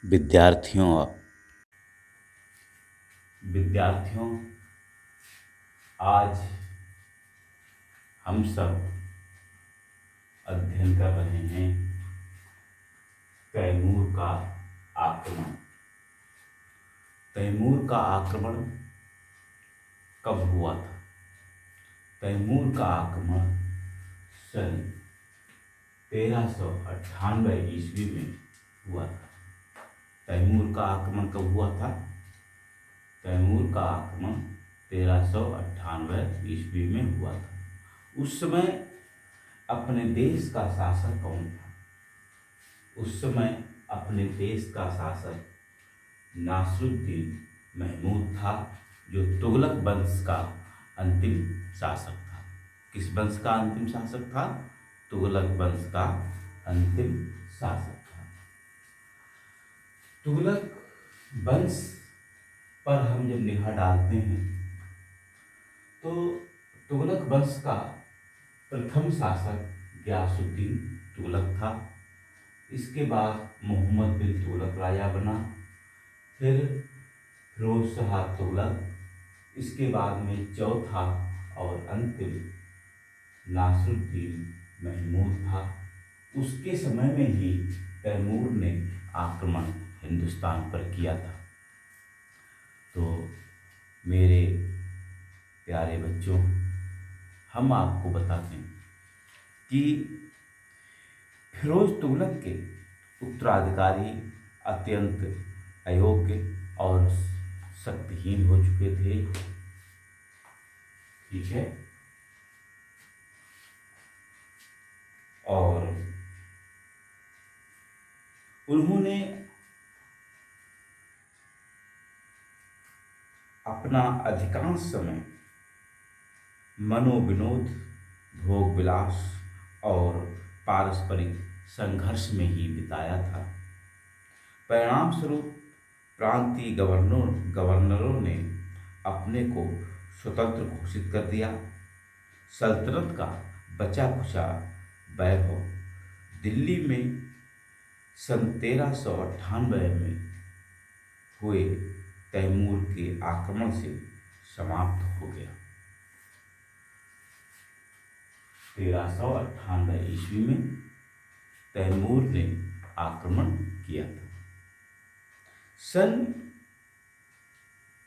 विद्यार्थियों विद्यार्थियों आज हम सब अध्ययन कर रहे हैं तैमूर का आक्रमण। तैमूर का आक्रमण कब हुआ था? तैमूर का आक्रमण सन 1398 ईस्वी में हुआ था। तैमूर का आक्रमण कब हुआ था? तैमूर का आक्रमण 1398 ईस्वी में हुआ था। उस समय अपने देश का शासक कौन था? उस समय अपने देश का शासक नासरुद्दीन महमूद था, जो तुगलक वंश का अंतिम शासक था। किस वंश का अंतिम शासक था? तुगलक वंश का अंतिम शासक था। तुगलक वंश पर हम जब निगाह डालते हैं तो तुगलक वंश का प्रथम शासक गियासुद्दीन तुगलक था। इसके बाद मोहम्मद बिन तुगलक राजा बना, फिर फिरोज शाह तुगलक, इसके बाद में चौथा और अंतिम नासरुद्दीन महमूद था। उसके समय में ही तैमूर ने आक्रमण हिंदुस्तान पर किया था। तो मेरे प्यारे बच्चों, हम आपको बताते हैं कि फिरोज तुगलक के उत्तराधिकारी अत्यंत अयोग्य और शक्तिहीन हो चुके थे। ठीक है, और उन्होंने अपना अधिकांश समय मनोविनोद, भोग विलास और पारस्परिक संघर्ष में ही बिताया था। परिणाम स्वरूप प्रांतीय गवर्नरों ने अपने को स्वतंत्र घोषित कर दिया। सल्तनत का बचा खुचा वैभव दिल्ली में सन 1398 में हुए तैमूर के आक्रमण से समाप्त हो गया। 1398 ईस्वी में तैमूर ने आक्रमण किया था। सन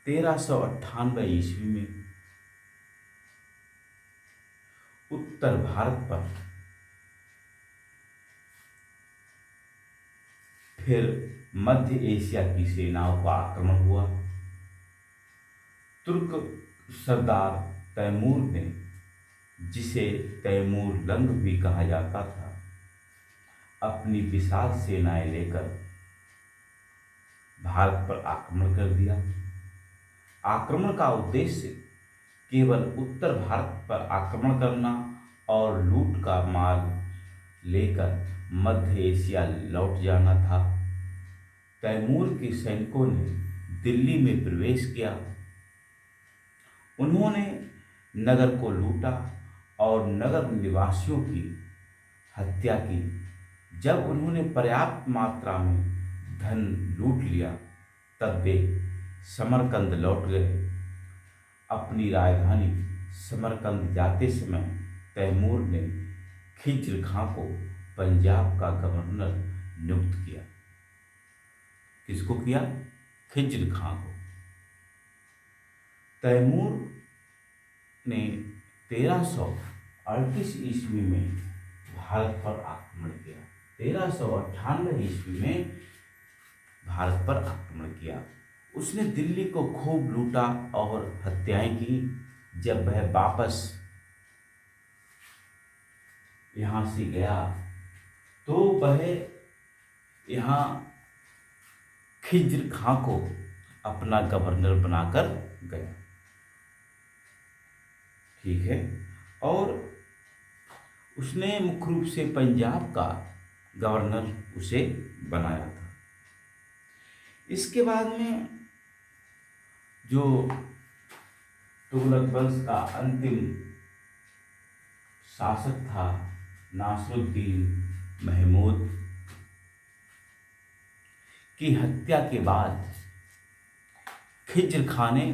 1398 ईस्वी में उत्तर भारत पर फिर मध्य एशिया की सेनाओं का आक्रमण हुआ। तुर्क सरदार तैमूर ने, जिसे तैमूर लंग भी कहा जाता था, अपनी विशाल सेनाएं लेकर भारत पर आक्रमण कर दिया। आक्रमण का उद्देश्य केवल उत्तर भारत पर आक्रमण करना और लूट का माल लेकर मध्य एशिया लौट जाना था। तैमूर के सैनिकों ने दिल्ली में प्रवेश किया। उन्होंने नगर को लूटा और नगर निवासियों की हत्या की। जब उन्होंने पर्याप्त मात्रा में धन लूट लिया, तब वे समरकंद लौट गए। अपनी राजधानी समरकंद जाते समय तैमूर ने खिज्र खां को पंजाब का गवर्नर नियुक्त किया। किसको किया? खिज्र खां को। तैमूर ने 1338 ईस्वी में भारत पर आक्रमण किया। 1398 ईस्वी में भारत पर आक्रमण किया। उसने दिल्ली को खूब लूटा और हत्याएं की। जब वह वापस यहाँ से गया तो वह यहाँ खिज्र खां को अपना गवर्नर बनाकर गया। ठीक है, और उसने मुख्य रूप से पंजाब का गवर्नर उसे बनाया था। इसके बाद में जो तुगलक वंश का अंतिम शासक था नासरुद्दीन महमूद, की हत्या के बाद खिज्र खां ने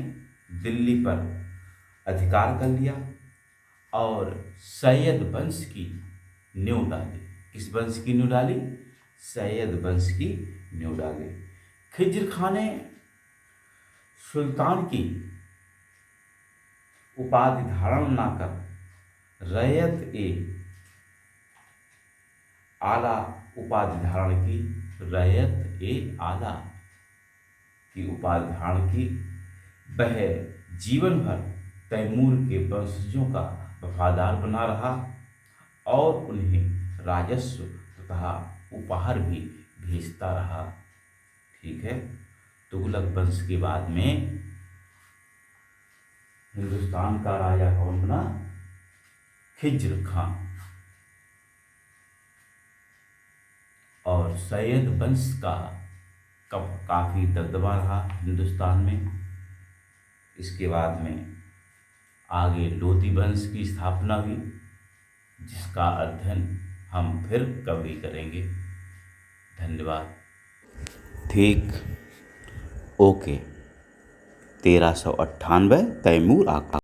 दिल्ली पर अधिकार कर लिया और सैयद वंश की नींव डाली। किस वंश की नींव डाली? सैयद वंश की नींव डाली। खिज्र खां ने सुल्तान की उपाधि धारण न कर रैयत ए आला उपाधि धारण की। रैयत ए आला की उपाधि धारण की। वह जीवन भर तैमूर के वंशजों का वफादार बना रहा और उन्हें राजस्व तथा उपहार भी भेजता रहा। ठीक है, तुगलक वंश के बाद में हिंदुस्तान का राजा कौन बना? खिज्र खां। और सैयद वंश का काफी दबदबा रहा हिंदुस्तान में। इसके बाद में आगे लोधी वंश की स्थापना हुई, जिसका अध्ययन हम फिर कभी करेंगे। धन्यवाद। ठीक, ओके। 1398 तैमूर आका।